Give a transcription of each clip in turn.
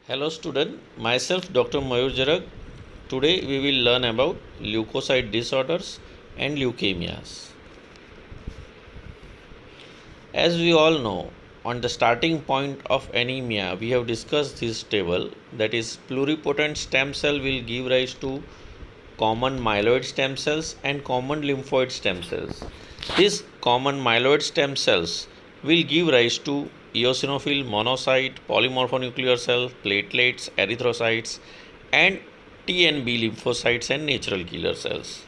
Hello student, myself Dr. Mayur Jarag. Today we will learn about leukocyte disorders and leukemias. As we all know, on the starting point of anemia, we have discussed this table, that is pluripotent stem cell will give rise to common myeloid stem cells and common lymphoid stem cells. These common myeloid stem cells will give rise to eosinophil, monocyte, polymorphonuclear cells, platelets, erythrocytes, and T and B lymphocytes and natural killer cells.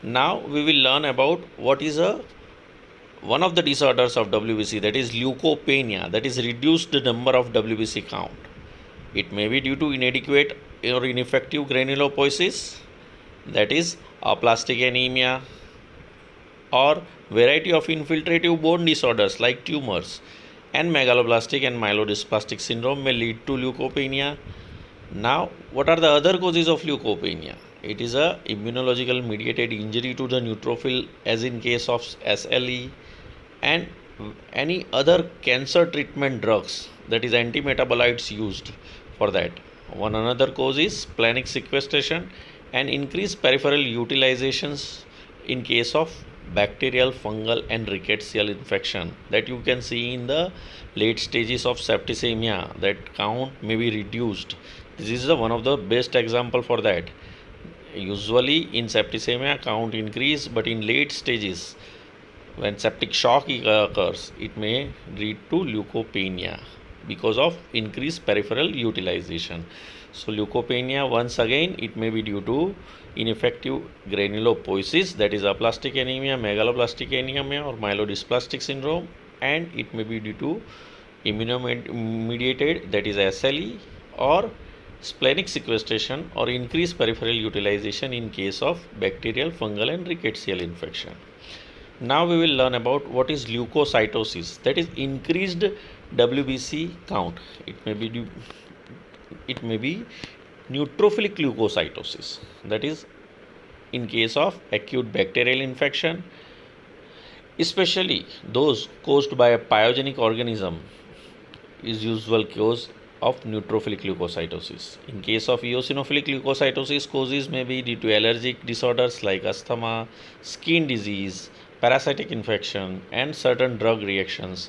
Now we will learn about what is one of the disorders of WBC, that is leukopenia, that is reduced number of WBC count. It may be due to inadequate or ineffective granulopoiesis, that is aplastic anemia, or variety of infiltrative bone disorders like tumors, and megaloblastic and myelodysplastic syndrome may lead to leukopenia. Now, what are the other causes of leukopenia? It is a immunological mediated injury to the neutrophil, as in case of SLE, and any other cancer treatment drugs, that is antimetabolites used for that. One another cause is splenic sequestration and increased peripheral utilizations in case of bacterial, fungal and rickettsial infection, that you can see in the late stages of septicemia, that count may be reduced. This is one of the best example for that. Usually in septicemia count increase, but in late stages when septic shock occurs, it may lead to leukopenia because of increased peripheral utilization. So leukopenia, once again, it may be due to ineffective granulopoiesis, that is aplastic anemia, megaloblastic anemia or myelodysplastic syndrome, and it may be due to immunomediated, that is SLE, or splenic sequestration or increased peripheral utilization in case of bacterial, fungal and rickettsial infection. Now we will learn about what is leukocytosis, that is increased WBC count. It may be neutrophilic leukocytosis, that is in case of acute bacterial infection, especially those caused by a pyogenic organism is usual cause of neutrophilic leukocytosis. In case of eosinophilic leukocytosis, causes may be due to allergic disorders like asthma, skin disease, parasitic infection, and certain drug reactions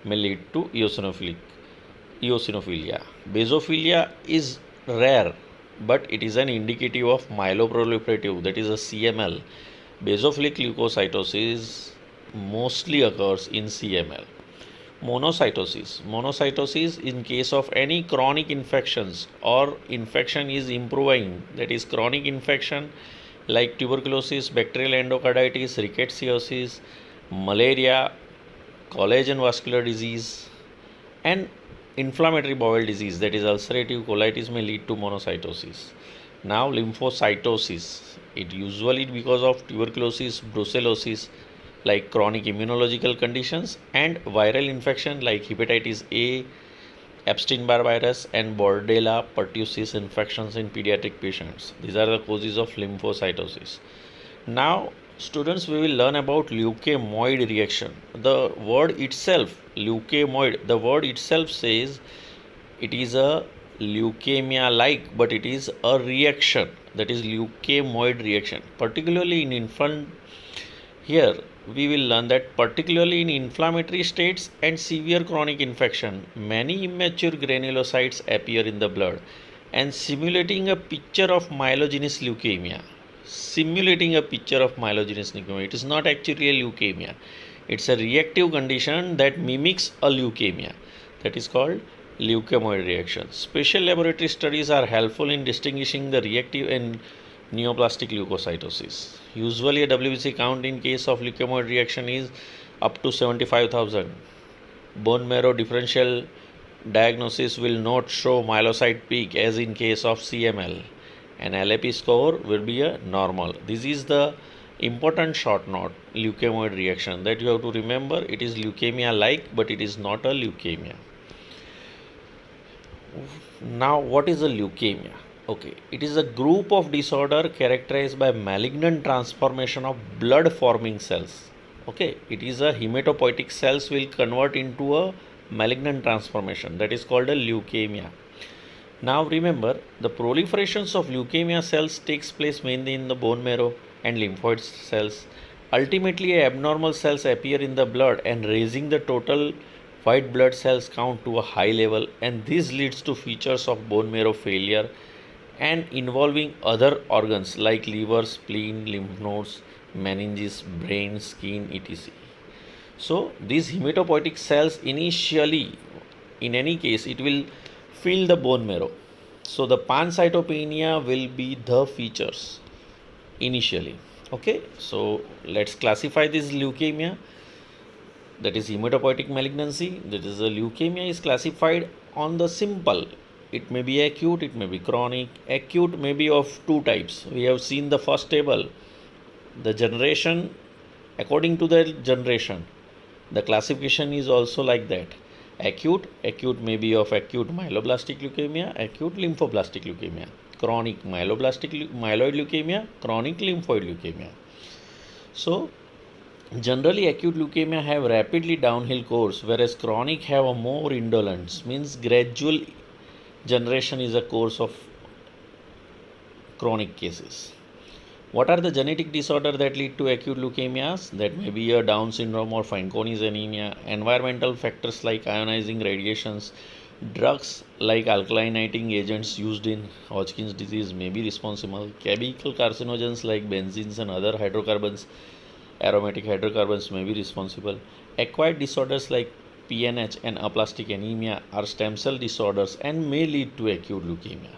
may lead to eosinophilia. Basophilia is rare, but it is an indicative of myeloproliferative, that is a CML. Basophilic leukocytosis mostly occurs in CML. Monocytosis in case of any chronic infections or infection is improving, that is chronic infection like tuberculosis, bacterial endocarditis, rickettsiosis, malaria, collagen vascular disease, and inflammatory bowel disease, that is ulcerative colitis, may lead to monocytosis. Now lymphocytosis, it usually because of tuberculosis, brucellosis like chronic immunological conditions, and viral infection like hepatitis A, Epstein-Barr virus and Bordetella pertussis infections in pediatric patients. These are the causes of lymphocytosis. Now students, we will learn about leukemoid reaction. The word itself, leukemoid, the word itself says it is a leukemia like, but it is a reaction, that is leukemoid reaction. Particularly in infant, here we will learn that particularly in inflammatory states and severe chronic infection, many immature granulocytes appear in the blood and simulating a picture of myelogenous leukemia. It is not actually a leukemia. It's a reactive condition that mimics a leukemia. That is called leukemoid reaction. Special laboratory studies are helpful in distinguishing the reactive and neoplastic leukocytosis. Usually a WBC count in case of leukemoid reaction is up to 75,000. Bone marrow differential diagnosis will not show myelocyte peak as in case of CML. An LAP score will be a normal. This is the important short note, leukemoid reaction, that you have to remember. It is leukemia like, but it is not a leukemia. Now what is a leukemia? Okay, it is a group of disorder characterized by malignant transformation of blood forming cells. Okay, it is a hematopoietic cells will convert into a malignant transformation, that is called a leukemia. Now remember, the proliferations of leukemia cells takes place mainly in the bone marrow and lymphoid cells. Ultimately, abnormal cells appear in the blood and raising the total white blood cells count to a high level, and this leads to features of bone marrow failure and involving other organs like liver, spleen, lymph nodes, meninges, brain, skin, etc. So these hematopoietic cells initially, in any case, it will fill the bone marrow. So the pancytopenia will be the features initially. Okay, so let's classify this leukemia, that is hematopoietic malignancy. That is, a leukemia is classified on the simple. It may be acute, it may be chronic. Acute may be of two types. We have seen the first table, the generation. According to the generation, the classification is also like that. Acute may be of acute myeloblastic leukemia, acute lymphoblastic leukemia. Chronic myeloid leukemia, chronic lymphoid leukemia. So generally acute leukemia have rapidly downhill course, whereas chronic have a more indolence, means gradual generation is a course of chronic cases. What are the genetic disorders that lead to acute leukemias? That may be a Down syndrome or Fanconi's anemia. Environmental factors like ionizing radiations, drugs like alkylinating agents used in Hodgkin's disease may be responsible. Chemical carcinogens like benzenes and other hydrocarbons, aromatic hydrocarbons may be responsible. Acquired disorders like PNH and aplastic anemia are stem cell disorders and may lead to acute leukemia.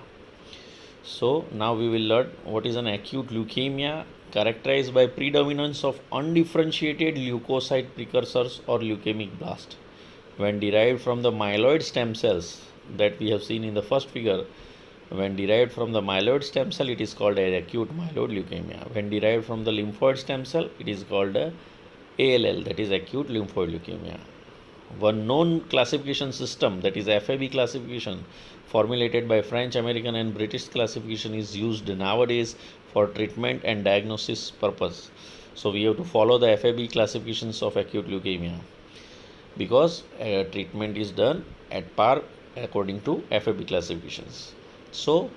So now we will learn what is an acute leukemia, characterized by predominance of undifferentiated leukocyte precursors or leukemic blast. When derived from the myeloid stem cells that we have seen in the first figure, when derived from the myeloid stem cell, it is called an acute myeloid leukemia. When derived from the lymphoid stem cell, it is called a ALL, that is acute lymphoid leukemia. One known classification system, that is FAB classification, formulated by French, American and British classification, is used nowadays for treatment and diagnosis purpose. So we have to follow the FAB classifications of acute leukemia, because treatment is done at par according to FAB classifications. So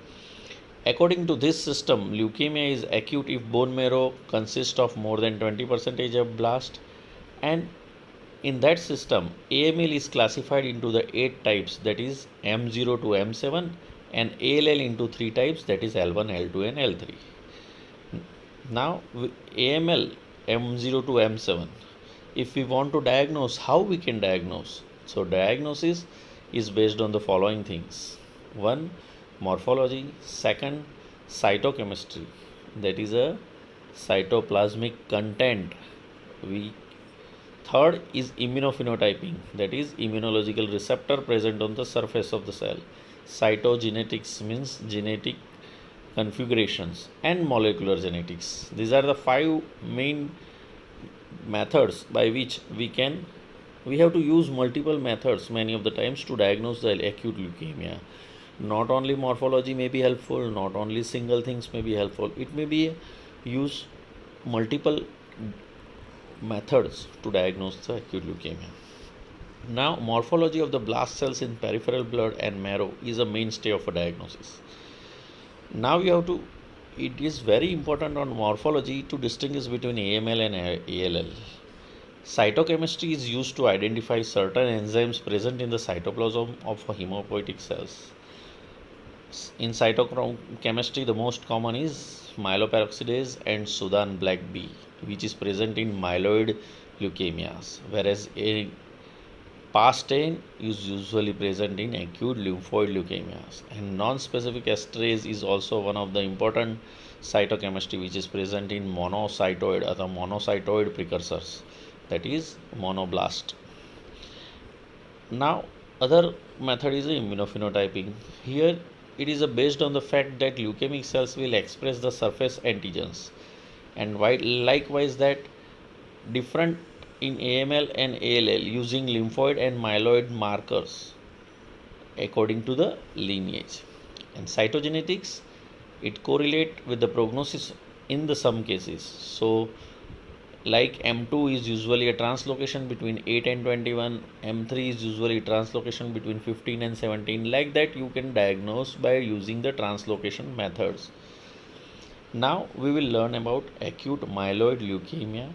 according to this system, leukemia is acute if bone marrow consists of more than 20% of blast, and in that system, AML is classified into the 8 types, that is M0 to M7, and ALL into 3 types, that is L1, L2 and L3. Now AML M0 to M7, if we want to diagnose, how we can diagnose? So diagnosis is based on the following things. 1. Morphology. 2. Cytochemistry, that is a cytoplasmic content. Third is immunophenotyping, that is immunological receptor present on the surface of the cell. Cytogenetics means genetic configurations, and molecular genetics. These are the 5 main methods by which we have to use multiple methods many of the times to diagnose the acute leukemia. Not only morphology may be helpful, not only single things may be helpful, it may be use multiple methods to diagnose the acute leukemia. Now, morphology of the blast cells in peripheral blood and marrow is a mainstay of a diagnosis. Now it is very important on morphology to distinguish between AML and ALL. Cytochemistry is used to identify certain enzymes present in the cytoplasm of hematopoietic cells. In cytochemistry, the most common is myeloperoxidase and Sudan black B, which is present in myeloid leukemias, whereas a PAS10 is usually present in acute lymphoid leukemias. And non-specific esterase is also one of the important cytochemistry, which is present in monocytoid or the monocytoid precursors, that is monoblast. Now other method is immunophenotyping. Here it is based on the fact that leukemic cells will express the surface antigens, and likewise that different in AML and ALL using lymphoid and myeloid markers according to the lineage. And cytogenetics, it correlate with the prognosis in the some cases. So Like M2 is usually a translocation between 8 and 21, M3 is usually translocation between 15 and 17. Like that you can diagnose by using the translocation methods. Now we will learn about acute myeloid leukemia.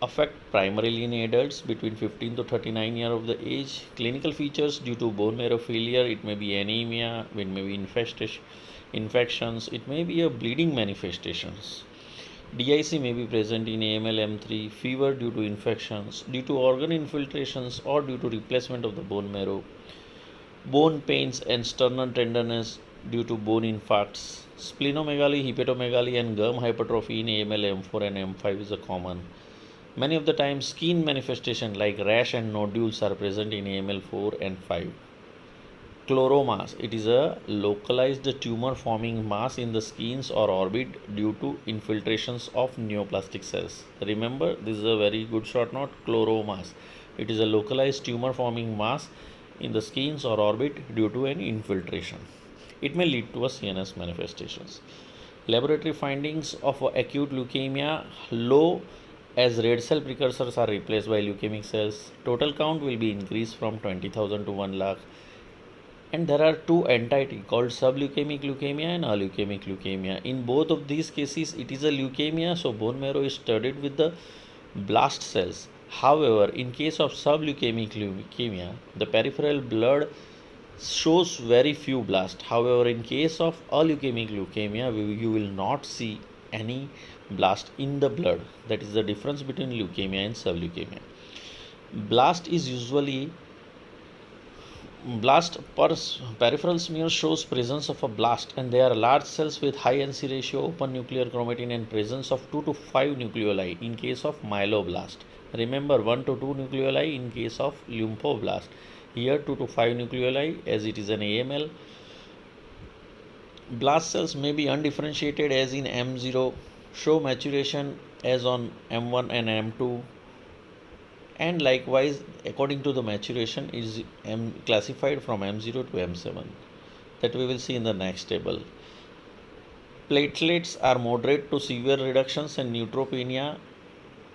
Affect primarily in adults between 15 to 39 years of the age. Clinical features due to bone marrow failure, it may be anemia, it may be infections, it may be a bleeding manifestations. DIC may be present in AML M3, fever due to infections, due to organ infiltrations or due to replacement of the bone marrow, bone pains and sternal tenderness due to bone infarcts, splenomegaly, hepatomegaly and gum hypertrophy in AML M4 and M5 is a common. Many of the time skin manifestation like rash and nodules are present in AML 4 and 5. Chloromas, it is a localized tumor forming mass in the skins or orbit due to infiltrations of neoplastic cells. Remember, this is a very good short note, chloromas. It is a localized tumor forming mass in the skins or orbit due to an infiltration. It may lead to a CNS manifestations. Laboratory findings of acute leukemia low as red cell precursors are replaced by leukemic cells. Total count will be increased from 20,000 to 1 lakh. And there are two entities called subleukemic leukemia and aleukemic leukemia. In both of these cases, it is a leukemia, so bone marrow is studded with the blast cells. However, in case of subleukemic leukemia, the peripheral blood shows very few blasts. However, in case of aleukemic leukemia, you will not see any blast in the blood. That is the difference between leukemia and subleukemia. Blast peripheral smear shows presence of a blast, and they are large cells with high NC ratio, open nuclear chromatin and presence of 2 to 5 nucleoli in case of myeloblast. Remember, 1 to 2 nucleoli in case of lymphoblast. Here 2 to 5 nucleoli as it is an AML. Blast cells may be undifferentiated as in M0, show maturation as on M1 and M2, and likewise according to the maturation is classified from M0 to M7, that we will see in the next table. Platelets are moderate to severe reductions and neutropenia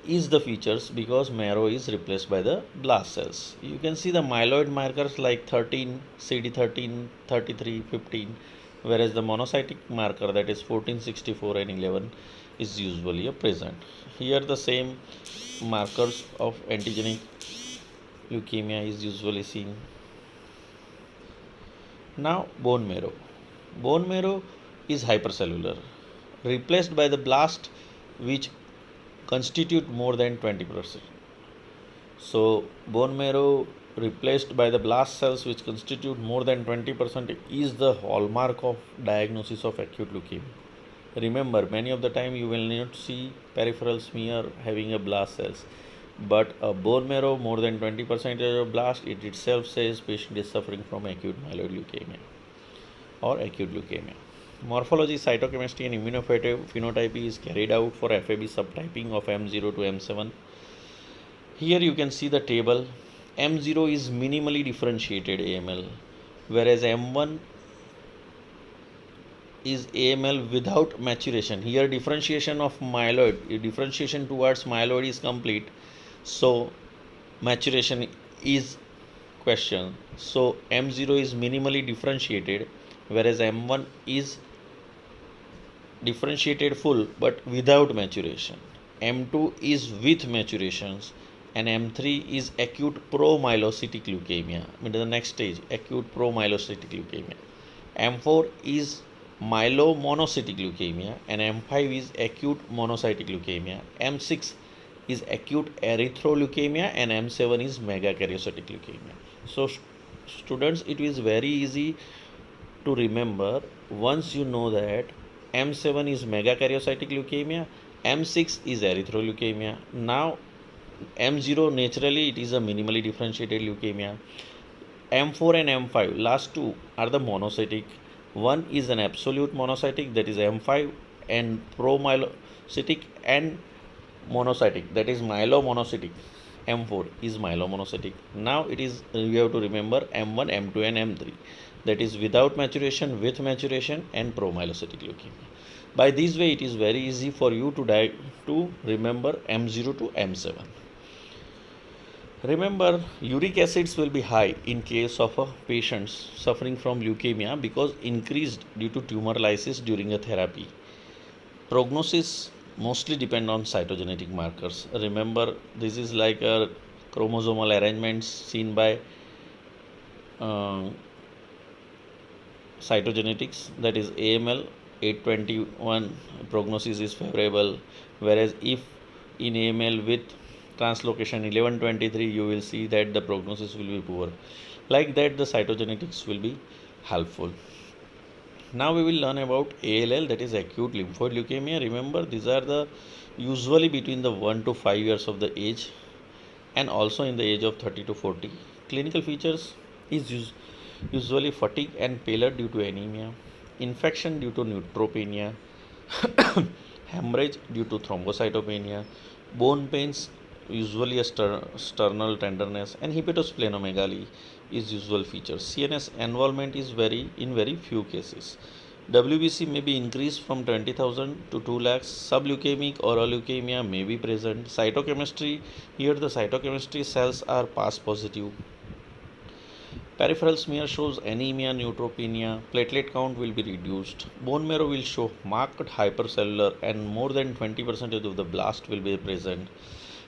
is the features because marrow is replaced by the blast cells. You can see the myeloid markers like 13, CD13, 33, 15, whereas the monocytic marker that is 14, 64 and 11 is usually present. Here the same markers of antigenic leukemia is usually seen. Now bone marrow. Bone marrow is hypercellular, replaced by the blast which constitute more than 20%. So bone marrow replaced by the blast cells which constitute more than 20% is the hallmark of diagnosis of acute leukemia. Remember, many of the time you will not see peripheral smear having a blast cells, but a bone marrow more than 20% of blast, it itself says patient is suffering from acute myeloid leukemia or acute leukemia. Morphology, cytochemistry and immunophenotype is carried out for FAB subtyping of M0 to M7. Here you can see the table. M0 is minimally differentiated AML, whereas M1 is AML without maturation. Here differentiation towards myeloid is complete, so maturation is question. So M0 is minimally differentiated, whereas M1 is differentiated full but without maturation. M2 is with maturations, and M3 is acute promyelocytic leukemia. The next stage, acute promyelocytic leukemia. M4 is myelomonocytic leukemia, and M5 is acute monocytic leukemia. M6 is acute erythroleukemia, and M7 is megakaryocytic leukemia. So students, it is very easy to remember once you know that M7 is megakaryocytic leukemia, M6 is erythroleukemia. Now M0 naturally it is a minimally differentiated leukemia. M4 and M5 last two are the monocytic. One is an absolute monocytic, that is M5, and promyelocytic and monocytic, that is myelomonocytic. M4 is myelomonocytic. Now it is, you have to remember M1, M2 and M3, that is without maturation, with maturation and promyelocytic leukemia. By this way, it is very easy for you to remember M0 to M7. Remember, uric acids will be high in case of a patient suffering from leukemia because increased due to tumor lysis during a therapy. Prognosis mostly depend on cytogenetic markers. Remember, this is like a chromosomal arrangements seen by uh, cytogenetics, that is AML 821 prognosis is favorable, whereas if in AML with translocation 1123 you will see that the prognosis will be poor. Like that the cytogenetics will be helpful. Now we will learn about ALL, that is acute lymphoid leukemia. Remember, these are the usually between the 1 to 5 years of the age and also in the age of 30 to 40. Clinical features is usually fatigue and pallor due to anemia, infection due to neutropenia, hemorrhage due to thrombocytopenia, bone pains, usually a sternal tenderness, and hepatosplenomegaly is usual features. CNS involvement is very few cases. WBC may be increased from 20,000 to 2 lakhs. Subleukemic or leukemia may be present. Cytochemistry, here the cytochemistry cells are pass positive. Peripheral smear shows anemia, neutropenia, platelet count will be reduced. Bone marrow will show marked hypercellular and more than 20% of the blast will be present.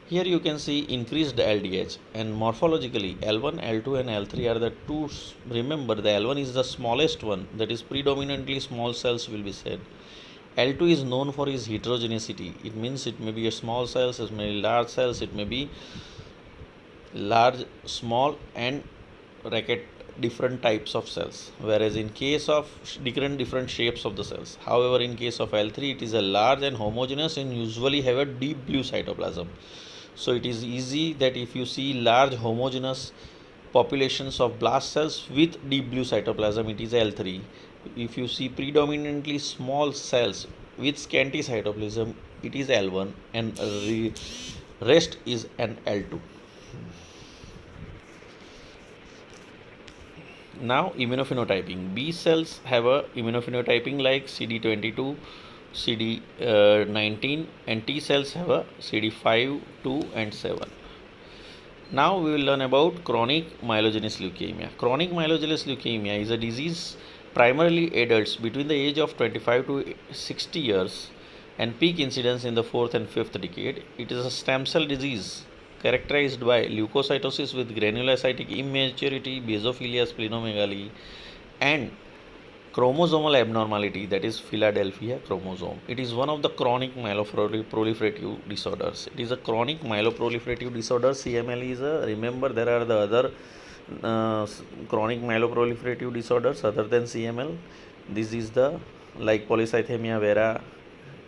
Here you can see increased LDH, and morphologically L1, L2 and L3 are the two. Remember, the L1 is the smallest one, that is predominantly small cells will be said. L2 is known for its heterogeneity. It means it may be a small cells, it may be large cells, it may be large, small and racket different types of cells, whereas in case of different shapes of the cells. However, in case of L3 it is a large and homogeneous and usually have a deep blue cytoplasm. So it is easy that if you see large homogeneous populations of blast cells with deep blue cytoplasm, it is L3. If you see predominantly small cells with scanty cytoplasm, it is L1, and rest is an L2. Now immunophenotyping. B cells have a immunophenotyping like CD22, CD19, and T cells have a CD5, 2 and 7. Now we will learn about chronic myelogenous leukemia. Chronic myelogenous leukemia is a disease primarily adults between the age of 25 to 60 years and peak incidence in the 4th and 5th decade. It is a stem cell disease characterized by leukocytosis with granulocytic immaturity, basophilia, splenomegaly, and chromosomal abnormality, that is Philadelphia chromosome. It is one of the chronic myeloproliferative disorders. It is a chronic myeloproliferative disorder. CML is a, remember there are the other chronic myeloproliferative disorders other than CML. This is the like polycythemia vera,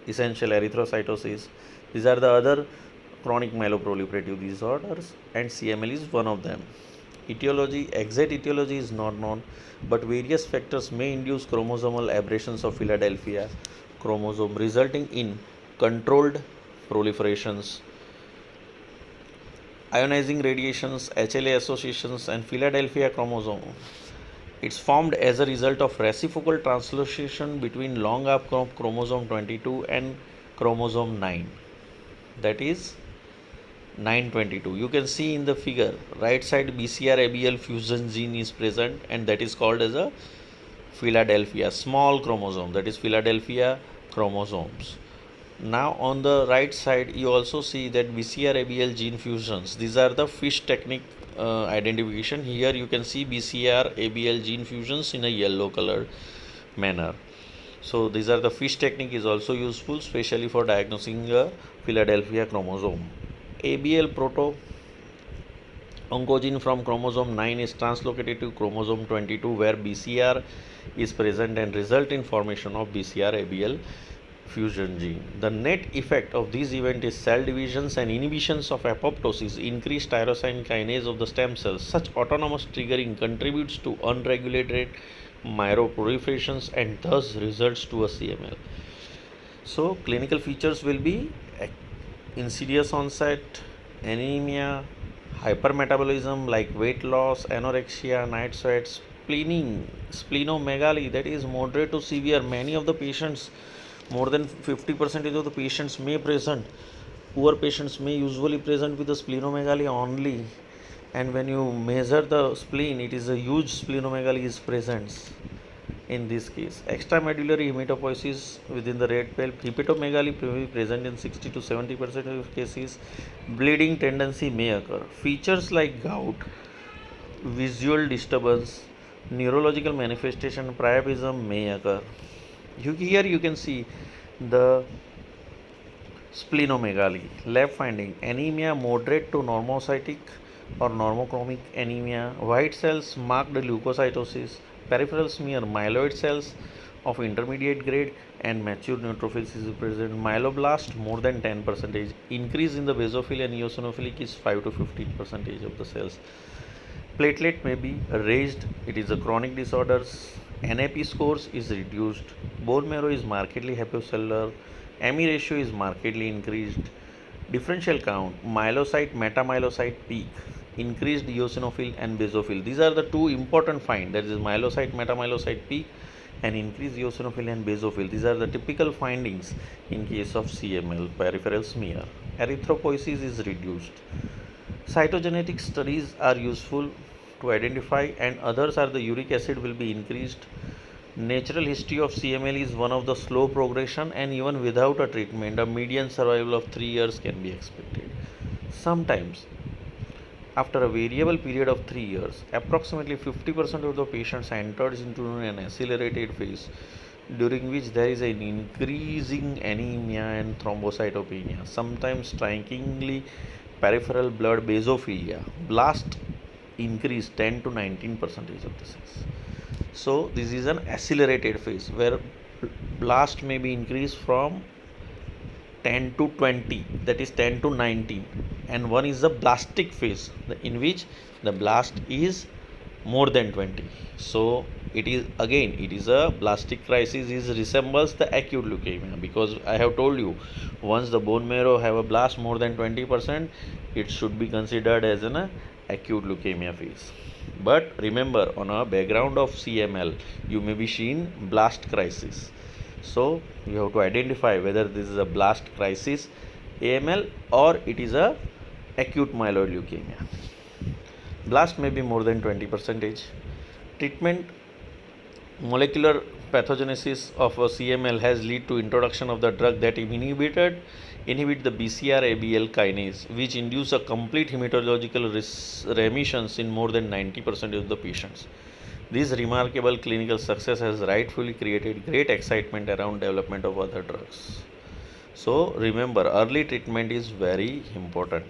essential erythrocytosis. These are the other chronic myeloproliferative disorders, and CML is one of them. Etiology, exact etiology is not known, but various factors may induce chromosomal aberrations of Philadelphia chromosome, resulting in controlled proliferations, ionizing radiations, HLA associations, and Philadelphia chromosome. It's formed as a result of reciprocal translocation between long arm chromosome 22 and chromosome 9, that is 922. You can see in the figure right side BCR-ABL fusion gene is present, and that is called as a Philadelphia small chromosome, that is Philadelphia chromosomes. Now on the right side you also see that BCR-ABL gene fusions. These are the fish technique identification. Here you can see BCR-ABL gene fusions in a yellow colored manner. So these are the fish technique is also useful, especially for diagnosing a Philadelphia chromosome. ABL proto oncogene from chromosome 9 is translocated to chromosome 22 where BCR is present and result in formation of BCR-ABL fusion gene. The net effect of this event is cell divisions and inhibitions of apoptosis, increased tyrosine kinase of the stem cells. Such autonomous triggering contributes to unregulated myeloproliferations and thus results to a CML. So clinical features will be insidious onset, anemia, hypermetabolism like weight loss, anorexia, night sweats, splenomegaly, that is moderate to severe. Many of the patients More than 50% of the patients may present, poor patients may usually present with the splenomegaly only, and when you measure the spleen, it is a huge splenomegaly is present. In this case, extramedullary hematopoiesis within the red pale, hepatomegaly may be present in 60 to 70% of cases. Bleeding tendency may occur. Features like gout, visual disturbance, neurological manifestation, priapism may occur. Here you can see the splenomegaly. Lab finding: anemia moderate to normocytic or normochromic anemia, white cells marked leukocytosis, peripheral smear myeloid cells of intermediate grade and mature neutrophils is present. Myeloblast more than 10%. Increase in the basophil and eosinophilic is 5 to 15% of the cells. Platelet may be raised. It is a chronic disorders. NAP scores is reduced. Bone marrow is markedly hypocellular. AMI ratio is markedly increased. Differential count, myelocyte, metamyelocyte peak, increased eosinophil and basophil. These are the two important finds. That is myelocyte, metamyelocyte peak and increased eosinophil and basophil. These are the typical findings in case of CML, peripheral smear. Erythropoiesis is reduced. Cytogenetic studies are useful to identify, and others are the uric acid will be increased. Natural history of CML is one of the slow progression, and even without a treatment, a median survival of 3 years can be expected. Sometimes, after a variable period of 3 years, approximately 50% of the patients enters into an accelerated phase, during which there is an increasing anemia and thrombocytopenia. Sometimes, strikingly, peripheral blood basophilia, blast increase 10 to 19% of the cells. So this is an accelerated phase where blast may be increased from 10 to 20, that is 10 to 19, and one is the blastic phase in which the blast is more than 20. So it is a blastic crisis is resembles the acute leukemia, because I have told you, once the bone marrow have a blast more than 20%, it should be considered as an acute leukemia phase. But remember, on a background of CML, you may be seen blast crisis. So you have to identify whether this is a blast crisis AML or it is a acute myeloid leukemia. Blast may be more than 20%. Treatment: molecular pathogenesis of a CML has led to introduction of the drug that inhibit the BCR-ABL kinase, which induce a complete hematological remissions in more than 90% of the patients. This remarkable clinical success has rightfully created great excitement around development of other drugs. So remember, early treatment is very important.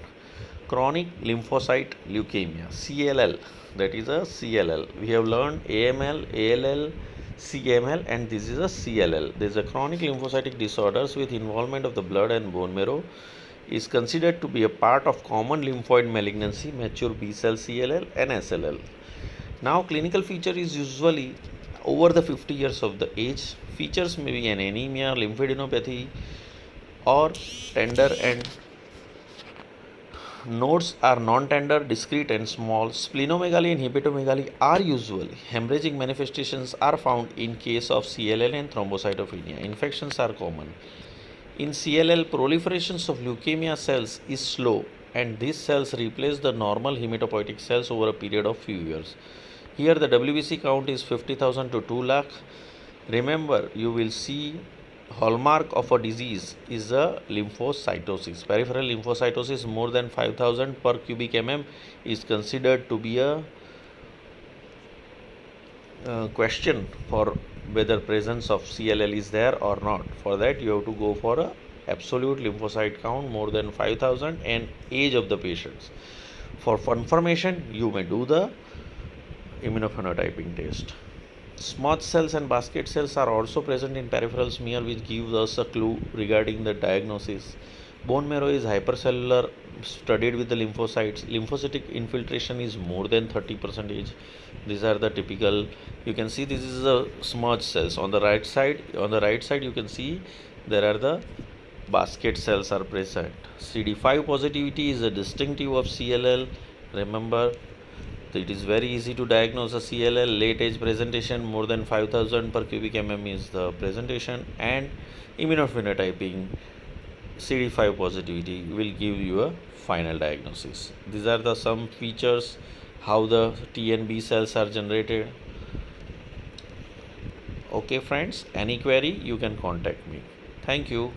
Chronic lymphocyte leukemia, CLL, that is a CLL. We have learned AML, ALL, CML, and this is a CLL. This is a chronic lymphocytic disorders with involvement of the blood and bone marrow, is considered to be a part of common lymphoid malignancy, mature B cell CLL and SLL. Now, clinical feature is usually over the 50 years of the age. Features may be an anemia, lymphadenopathy, or tender, and nodes are non-tender, discrete and small. Splenomegaly and hepatomegaly are usually. Hemorrhagic manifestations are found in case of CLL and thrombocytopenia. Infections are common. In CLL, proliferations of leukemia cells is slow, and these cells replace the normal hematopoietic cells over a period of few years. Here the WBC count is 50,000 to 2 lakh. Remember, you will see hallmark of a disease is a lymphocytosis. Peripheral lymphocytosis more than 5,000 per cubic mm is considered to be a question for whether presence of CLL is there or not. For that, you have to go for a absolute lymphocyte count more than 5,000 and age of the patients. For confirmation, you may do the immunophenotyping test. Smooth cells and basket cells are also present in peripheral smear, which gives us a clue regarding the diagnosis. Bone marrow is hypercellular, studied with the lymphocytes. Lymphocytic infiltration is more than 30%. These are the typical. You can see this is a smooth cells. On the right side, you can see there are the basket cells are present. CD5 positivity is a distinctive of CLL. Remember, It is very easy to diagnose a CLL. Late age presentation more than 5000 per cubic mm is the presentation, and immunophenotyping CD5 positivity will give you a final diagnosis. These are the some features how the T and B cells are generated. Okay friends, any query you can contact me. Thank you.